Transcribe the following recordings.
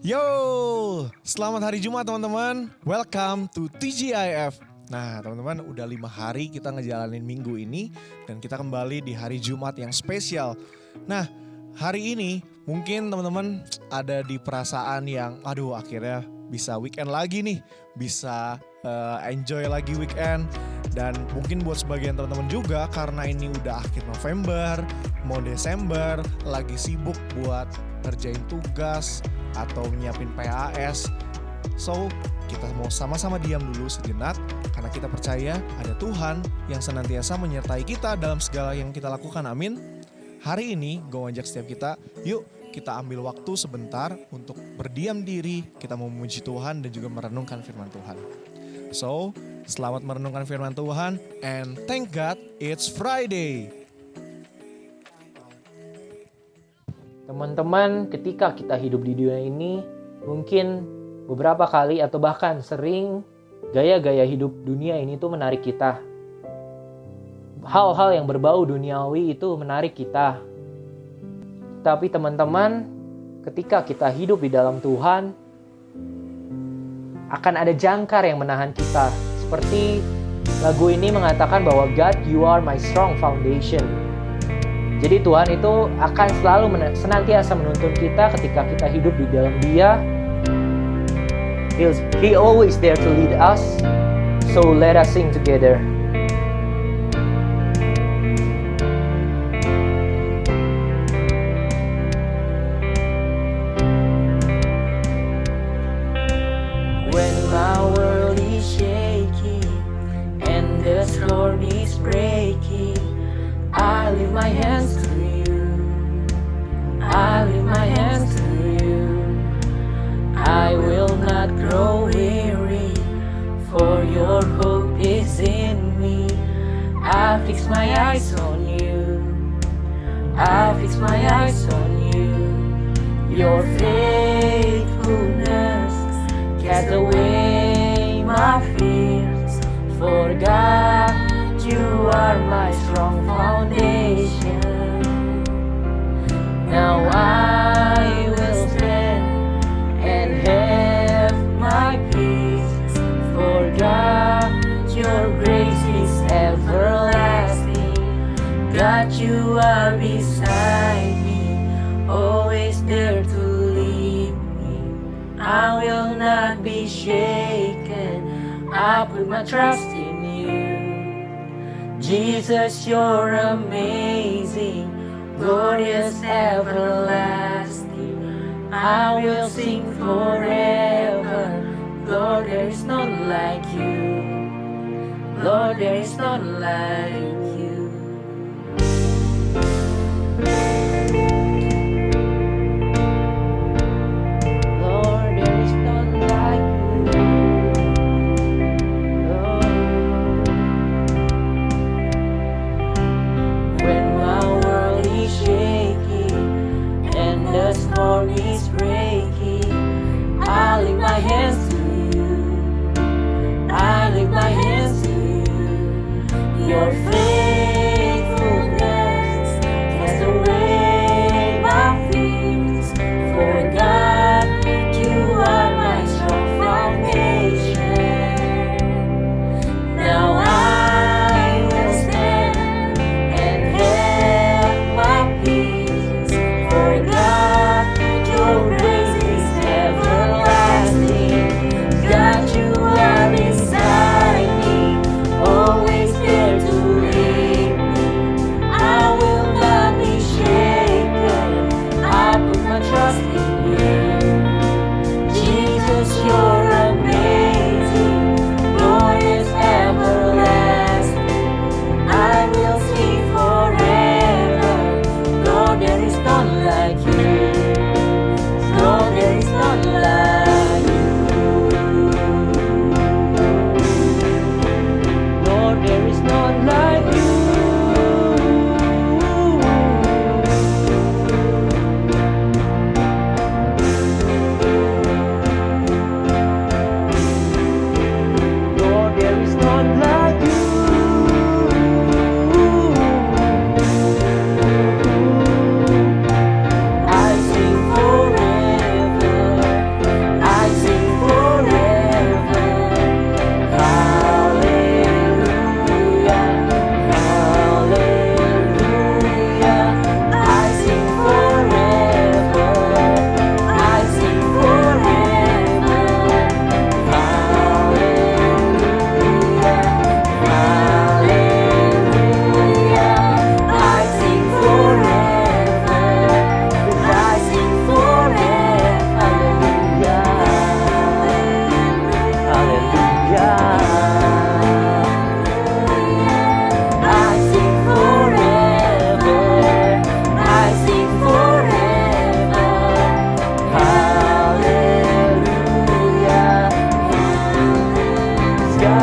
Yo, selamat hari Jumat teman-teman. Welcome to TGIF. Nah teman-teman, udah 5 hari kita ngejalanin minggu ini dan kita kembali di hari Jumat yang spesial. Nah, hari ini mungkin teman-teman ada di perasaan yang akhirnya bisa weekend lagi nih, bisa enjoy lagi weekend. Dan mungkin buat sebagian teman-teman juga karena ini udah akhir November, mau Desember, lagi sibuk buat ngerjain tugas atau nyiapin PAS. So, kita mau sama-sama diam dulu sejenak karena kita percaya ada Tuhan yang senantiasa menyertai kita dalam segala yang kita lakukan. Amin. Hari ini gue ngajak setiap kita, yuk kita ambil waktu sebentar untuk berdiam diri, kita mau memuji Tuhan dan juga merenungkan firman Tuhan. So, selamat merenungkan firman Tuhan and thank God it's Friday. Teman-teman, ketika kita hidup di dunia ini, mungkin beberapa kali atau bahkan sering gaya-gaya hidup dunia ini tuh menarik kita. Hal-hal yang berbau duniawi itu menarik kita. Tapi teman-teman, ketika kita hidup di dalam Tuhan, akan ada jangkar yang menahan kita. Seperti lagu ini mengatakan bahwa God, you are my strong foundation. Jadi Tuhan itu akan selalu senantiasa menuntun kita ketika kita hidup di dalam Dia. He always there to lead us. So let us sing together. When my world is shaking and the storm is breaking, I lift my hands to you. I lift my hands to you. I will not grow weary, for your hope is in me. I fix my eyes on you. I fix my eyes on you. Your faithfulness cast away my fears. For God, you are my strong foundation. Now I will stand and have my peace. For God, your grace is everlasting. God, you are beside me, always there to lead me. I will not be shaken. I put my trust in you. Jesus, you're amazing, glorious, everlasting. I will sing forever. Lord, there is none like you. Lord, there is none like you. Lord, there is none like you. When my world is shaking and the storm is breaking, I lift my hands to you. I lift my hands to you. Your faithfulness cast away my fears. For God, you are my strong foundation. Now I will stand and have my peace. For God, your grace is everlasting. God, you are beside me, always there to lead me.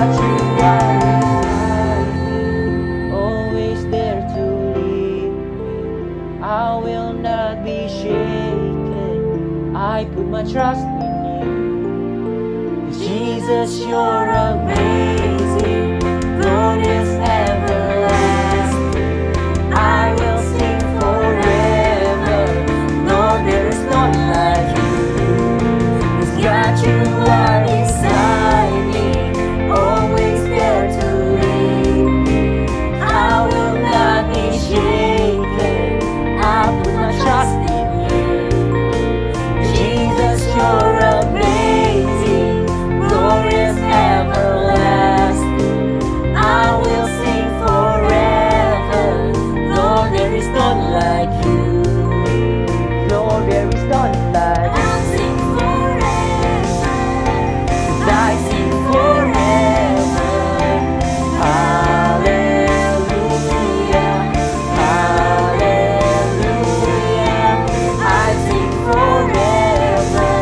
got you right beside me, always there to lead me. I will not be shaken. I put my trust in you. Jesus, you're amazing, glorious, everlasting. I will sing forever. No, there is none like you. 'Cause God, you are beside me, always there to lead me. I will not be shaken. I put my trust in you. Jesus, you're amazing, glorious, everlasting. I will sing forever. Lord, there is none like you. Lord, there is none like you. I'll sing forever. 'Cause I sing forever. Hallelujah, hallelujah. I sing forever.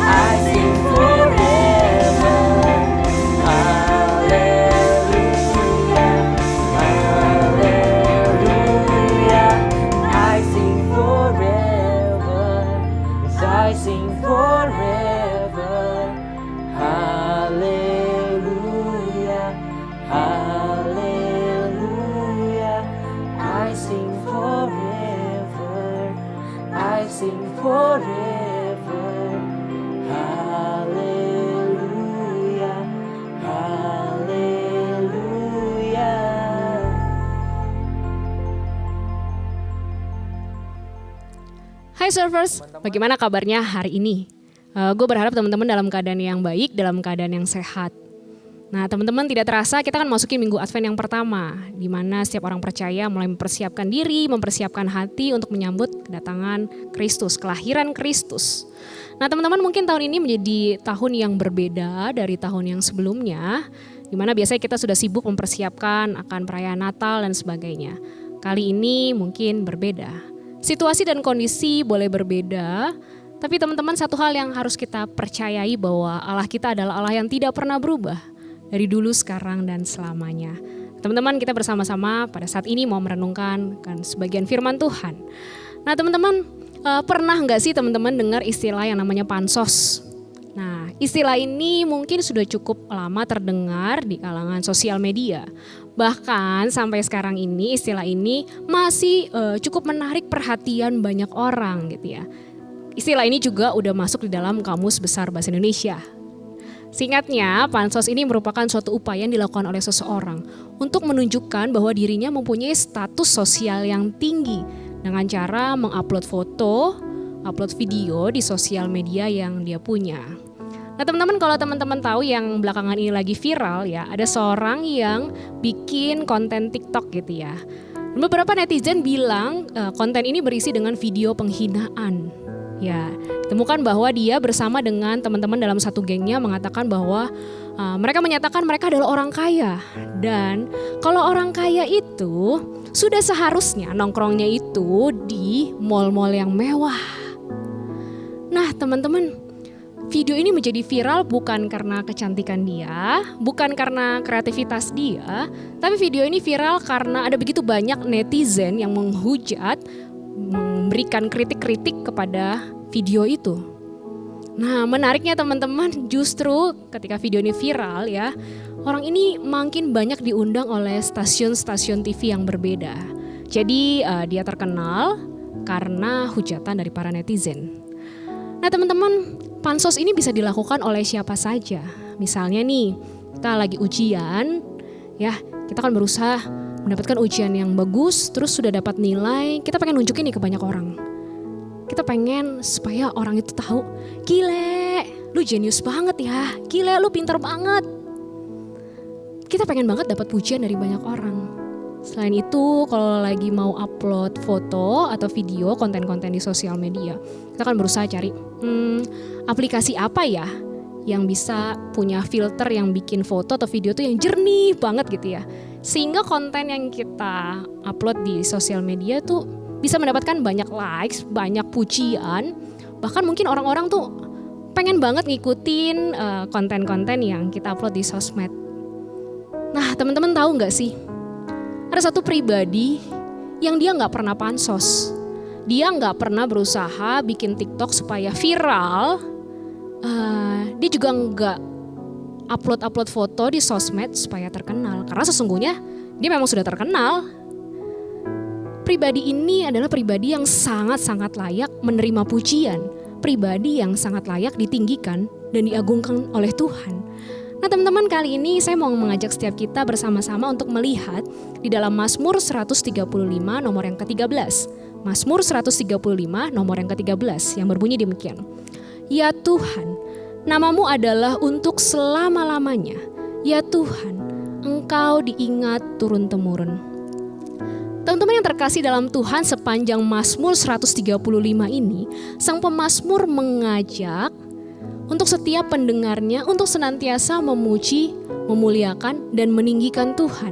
I sing forever. Hallelujah, hallelujah. I sing forever. Yes, I sing forever. Hallelujah, hallelujah. I sing forever. I sing forever. Hallelujah, hallelujah. Hai Surfers, bagaimana kabarnya hari ini? Gue berharap teman-teman dalam keadaan yang baik, dalam keadaan yang sehat. Nah teman-teman, tidak terasa kita akan masuki minggu Advent yang pertama, di mana setiap orang percaya mulai mempersiapkan diri, mempersiapkan hati untuk menyambut kedatangan Kristus, kelahiran Kristus. Nah teman-teman, mungkin tahun ini menjadi tahun yang berbeda dari tahun yang sebelumnya, di mana biasanya kita sudah sibuk mempersiapkan akan perayaan Natal dan sebagainya. Kali ini mungkin berbeda. Situasi dan kondisi boleh berbeda, tapi teman-teman, satu hal yang harus kita percayai bahwa Allah kita adalah Allah yang tidak pernah berubah dari dulu, sekarang, dan selamanya. Teman-teman, kita bersama-sama pada saat ini mau merenungkan sebagian firman Tuhan. Nah teman-teman, pernah nggak sih teman-teman dengar istilah yang namanya pansos? Nah istilah ini mungkin sudah cukup lama terdengar di kalangan sosial media. Bahkan sampai sekarang ini istilah ini masih cukup menarik perhatian banyak orang gitu ya. Istilah ini juga udah masuk di dalam Kamus Besar Bahasa Indonesia. Singkatnya, pansos ini merupakan suatu upaya yang dilakukan oleh seseorang untuk menunjukkan bahwa dirinya mempunyai status sosial yang tinggi dengan cara mengupload foto, upload video di sosial media yang dia punya. Nah teman-teman, kalau teman-teman tahu yang belakangan ini lagi viral ya, ada seorang yang bikin konten TikTok gitu ya. Beberapa netizen bilang konten ini berisi dengan video penghinaan. Ya, ditemukan bahwa dia bersama dengan teman-teman dalam satu gengnya mengatakan bahwa mereka menyatakan mereka adalah orang kaya. Dan kalau orang kaya itu sudah seharusnya nongkrongnya itu di mall-mall yang mewah. Nah teman-teman, video ini menjadi viral bukan karena kecantikan dia, bukan karena kreativitas dia, tapi video ini viral karena ada begitu banyak netizen yang menghujat, memberikan kritik-kritik kepada video itu. Nah menariknya teman-teman, justru ketika video ini viral ya, orang ini makin banyak diundang oleh stasiun-stasiun TV yang berbeda. Jadi dia terkenal karena hujatan dari para netizen. Nah teman-teman, pansos ini bisa dilakukan oleh siapa saja. Misalnya nih, kita lagi ujian, ya kita kan berusaha mendapatkan ujian yang bagus, terus sudah dapat nilai, kita pengen nunjukin nih ke banyak orang. Kita pengen supaya orang itu tahu, gile, lu jenius banget ya, gile, lu pinter banget. Kita pengen banget dapat pujian dari banyak orang. Selain itu, kalau lagi mau upload foto atau video, konten-konten di sosial media, kita kan berusaha cari aplikasi apa ya yang bisa punya filter yang bikin foto atau video tuh yang jernih banget gitu ya. Sehingga konten yang kita upload di sosial media tuh bisa mendapatkan banyak likes, banyak pujian. Bahkan mungkin orang-orang tuh pengen banget ngikutin konten-konten yang kita upload di sosmed. Nah teman-teman tahu gak sih, ada satu pribadi yang dia gak pernah pansos. Dia gak pernah berusaha bikin TikTok supaya viral. Dia juga gak upload foto di sosmed supaya terkenal. Karena sesungguhnya dia memang sudah terkenal. Pribadi ini adalah pribadi yang sangat-sangat layak menerima pujian. Pribadi yang sangat layak ditinggikan dan diagungkan oleh Tuhan. Nah teman-teman, kali ini saya mau mengajak setiap kita bersama-sama untuk melihat di dalam Mazmur 135 nomor yang ke-13. Mazmur 135 nomor yang ke-13 yang berbunyi demikian. Ya Tuhan, namamu adalah untuk selama-lamanya. Ya Tuhan, Engkau diingat turun-temurun. Teman-teman yang terkasih dalam Tuhan, sepanjang Mazmur 135 ini, sang pemazmur mengajak untuk setiap pendengarnya untuk senantiasa memuji, memuliakan, dan meninggikan Tuhan.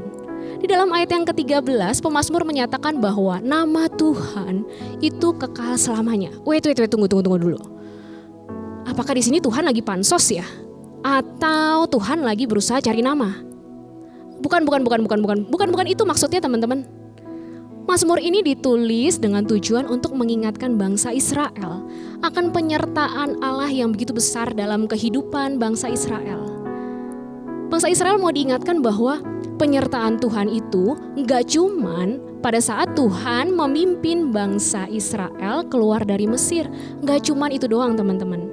Di dalam ayat yang ke-13, pemazmur menyatakan bahwa nama Tuhan itu kekal selamanya. Wait, tunggu dulu. Apakah di sini Tuhan lagi pansos ya? Atau Tuhan lagi berusaha cari nama? Bukan itu maksudnya teman-teman. Mazmur ini ditulis dengan tujuan untuk mengingatkan bangsa Israel akan penyertaan Allah yang begitu besar dalam kehidupan bangsa Israel. Bangsa Israel mau diingatkan bahwa penyertaan Tuhan itu gak cuman pada saat Tuhan memimpin bangsa Israel keluar dari Mesir. Gak cuman itu doang teman-teman.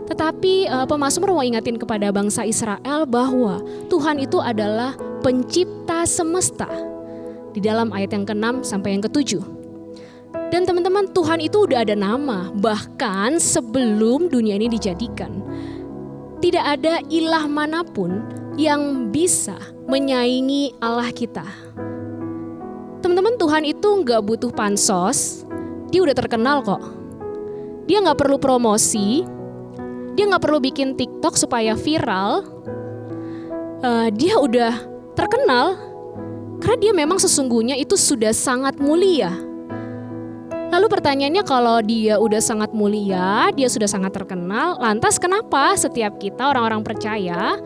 Tetapi pemazmur mau ingatin kepada bangsa Israel bahwa Tuhan itu adalah pencipta semesta. Di dalam ayat yang ke-6 sampai yang ke-7. Dan teman-teman, Tuhan itu udah ada nama, bahkan sebelum dunia ini dijadikan. Tidak ada ilah manapun yang bisa menyaingi Allah kita. Teman-teman, Tuhan itu gak butuh pansos, dia udah terkenal kok. Dia gak perlu promosi, dia gak perlu bikin TikTok supaya viral. Dia udah terkenal. Karena dia memang sesungguhnya itu sudah sangat mulia. Lalu pertanyaannya, kalau dia udah sangat mulia, dia sudah sangat terkenal, lantas kenapa setiap kita orang-orang percaya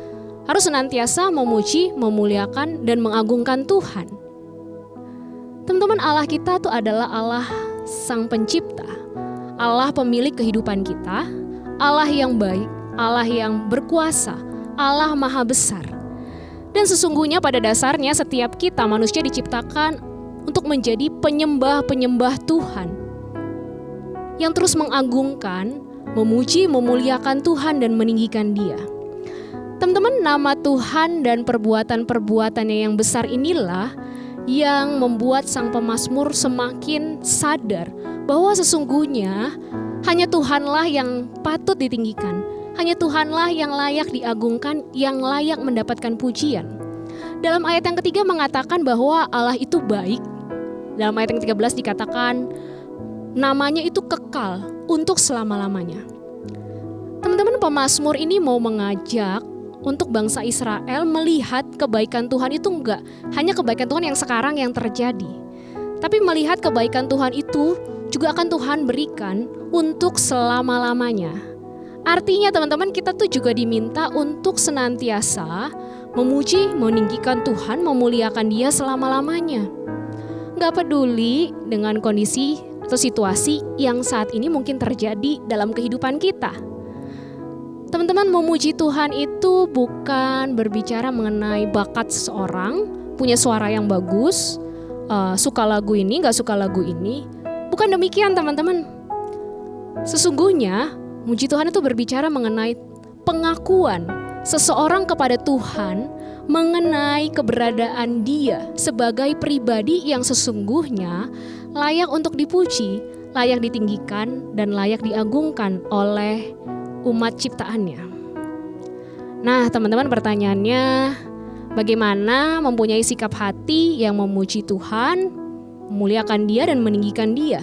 harus senantiasa memuji, memuliakan, dan mengagungkan Tuhan? Teman-teman, Allah kita itu adalah Allah Sang Pencipta, Allah pemilik kehidupan kita, Allah yang baik, Allah yang berkuasa, Allah Maha Besar. Dan sesungguhnya pada dasarnya setiap kita manusia diciptakan untuk menjadi penyembah-penyembah Tuhan yang terus mengagungkan, memuji, memuliakan Tuhan dan meninggikan Dia. Teman-teman, nama Tuhan dan perbuatan-perbuatannya yang besar inilah yang membuat sang pemazmur semakin sadar bahwa sesungguhnya hanya Tuhanlah yang patut ditinggikan. Hanya Tuhanlah yang layak diagungkan, yang layak mendapatkan pujian. Dalam ayat yang ketiga mengatakan bahwa Allah itu baik. Dalam ayat yang 13 dikatakan namanya itu kekal untuk selama-lamanya. Teman-teman, pemazmur ini mau mengajak untuk bangsa Israel melihat kebaikan Tuhan itu enggak hanya kebaikan Tuhan yang sekarang yang terjadi. Tapi melihat kebaikan Tuhan itu juga akan Tuhan berikan untuk selama-lamanya. Artinya teman-teman, kita tuh juga diminta untuk senantiasa memuji, meninggikan Tuhan, memuliakan Dia selama-lamanya. Gak peduli dengan kondisi atau situasi yang saat ini mungkin terjadi dalam kehidupan kita. Teman-teman, memuji Tuhan itu bukan berbicara mengenai bakat seseorang, punya suara yang bagus, suka lagu ini, gak suka lagu ini. Bukan demikian teman-teman. Sesungguhnya muji Tuhan itu berbicara mengenai pengakuan seseorang kepada Tuhan mengenai keberadaan Dia sebagai pribadi yang sesungguhnya layak untuk dipuji, layak ditinggikan, dan layak diagungkan oleh umat ciptaannya. Nah teman-teman, pertanyaannya, bagaimana mempunyai sikap hati yang memuji Tuhan, memuliakan Dia, dan meninggikan Dia?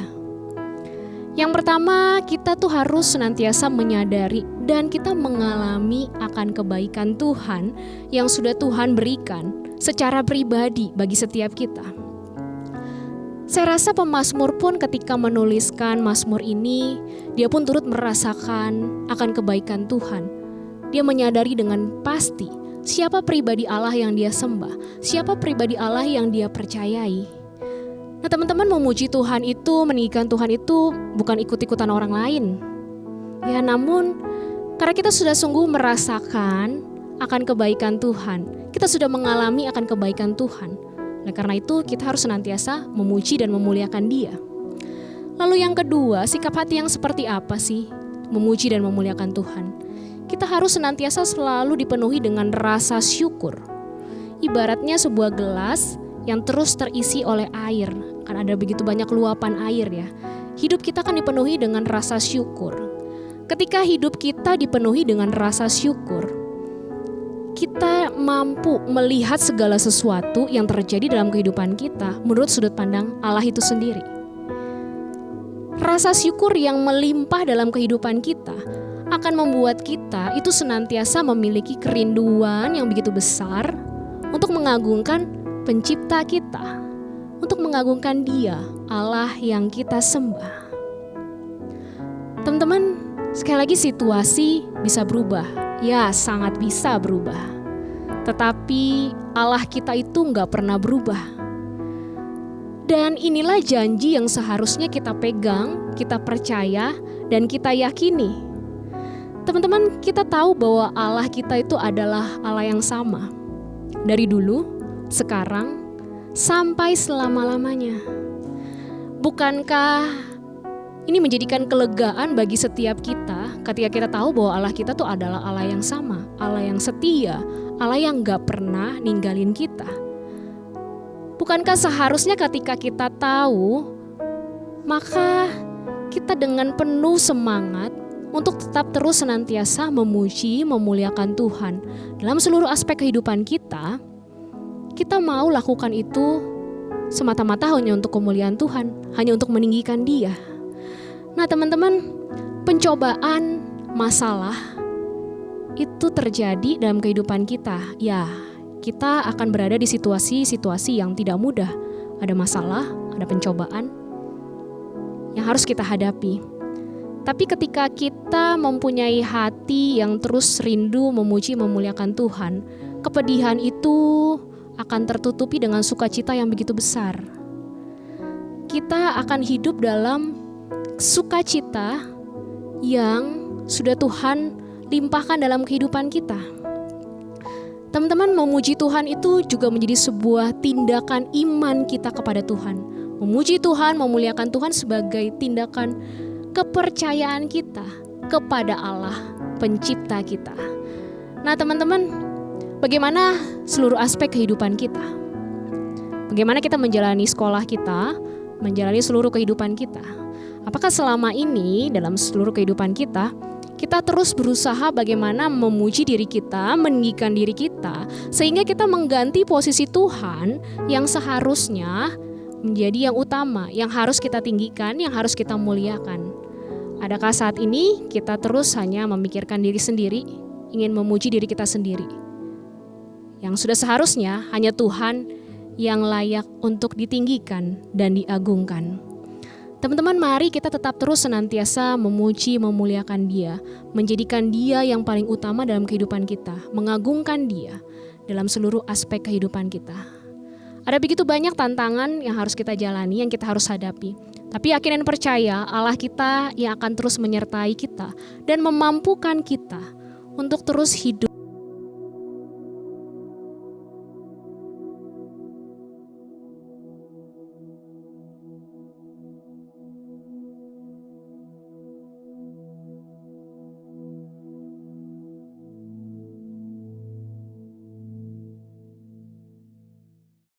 Yang pertama, kita tuh harus senantiasa menyadari dan kita mengalami akan kebaikan Tuhan yang sudah Tuhan berikan secara pribadi bagi setiap kita. Saya rasa pemazmur pun ketika menuliskan mazmur ini, dia pun turut merasakan akan kebaikan Tuhan. Dia menyadari dengan pasti siapa pribadi Allah yang dia sembah, siapa pribadi Allah yang dia percayai. Nah teman-teman, memuji Tuhan itu, meninggikan Tuhan itu bukan ikut-ikutan orang lain. Ya namun karena kita sudah sungguh merasakan akan kebaikan Tuhan, kita sudah mengalami akan kebaikan Tuhan. Oleh karena itu kita harus senantiasa memuji dan memuliakan Dia. Lalu yang kedua, sikap hati yang seperti apa sih memuji dan memuliakan Tuhan? Kita harus senantiasa selalu dipenuhi dengan rasa syukur. Ibaratnya sebuah gelas yang terus terisi oleh air. Kan ada begitu banyak luapan air ya. Hidup kita kan dipenuhi dengan rasa syukur. Ketika hidup kita dipenuhi dengan rasa syukur, kita mampu melihat segala sesuatu yang terjadi dalam kehidupan kita menurut sudut pandang Allah itu sendiri. Rasa syukur yang melimpah dalam kehidupan kita akan membuat kita itu senantiasa memiliki kerinduan yang begitu besar untuk mengagungkan pencipta kita, untuk mengagungkan Dia, Allah yang kita sembah. Teman-teman, sekali lagi situasi bisa berubah, ya sangat bisa berubah. Tetapi Allah kita itu gak pernah berubah. Dan inilah janji yang seharusnya kita pegang, kita percaya, dan kita yakini. Teman-teman, kita tahu bahwa Allah kita itu adalah Allah yang sama. Dari dulu, sekarang, sampai selama-lamanya. Bukankah ini menjadikan kelegaan bagi setiap kita ketika kita tahu bahwa Allah kita tuh adalah Allah yang sama, Allah yang setia, Allah yang gak pernah ninggalin kita. Bukankah seharusnya ketika kita tahu, maka kita dengan penuh semangat untuk tetap terus senantiasa memuji, memuliakan Tuhan. Dalam seluruh aspek kehidupan kita mau lakukan itu semata-mata hanya untuk kemuliaan Tuhan, hanya untuk meninggikan Dia. Nah teman-teman, pencobaan, masalah itu terjadi dalam kehidupan kita. Ya, kita akan berada di situasi-situasi yang tidak mudah. Ada masalah, ada pencobaan yang harus kita hadapi. Tapi ketika kita mempunyai hati yang terus rindu memuji memuliakan Tuhan, kepedihan itu akan tertutupi dengan sukacita yang begitu besar. Kita akan hidup dalam sukacita yang sudah Tuhan limpahkan dalam kehidupan kita. Teman-teman, memuji Tuhan itu juga menjadi sebuah tindakan iman kita kepada Tuhan. Memuji Tuhan, memuliakan Tuhan sebagai tindakan kepercayaan kita kepada Allah, pencipta kita. Nah teman-teman, bagaimana seluruh aspek kehidupan kita? Bagaimana kita menjalani sekolah kita, menjalani seluruh kehidupan kita? Apakah selama ini dalam seluruh kehidupan kita terus berusaha bagaimana memuji diri kita, meninggikan diri kita, sehingga kita mengganti posisi Tuhan yang seharusnya menjadi yang utama, yang harus kita tinggikan, yang harus kita muliakan? Adakah saat ini kita terus hanya memikirkan diri sendiri, ingin memuji diri kita sendiri? Yang sudah seharusnya hanya Tuhan yang layak untuk ditinggikan dan diagungkan. Teman-teman, mari kita tetap terus senantiasa memuji, memuliakan Dia, menjadikan Dia yang paling utama dalam kehidupan kita, mengagungkan Dia dalam seluruh aspek kehidupan kita. Ada begitu banyak tantangan yang harus kita jalani, yang kita harus hadapi. Tapi yakin dan percaya Allah kita yang akan terus menyertai kita dan memampukan kita untuk terus hidup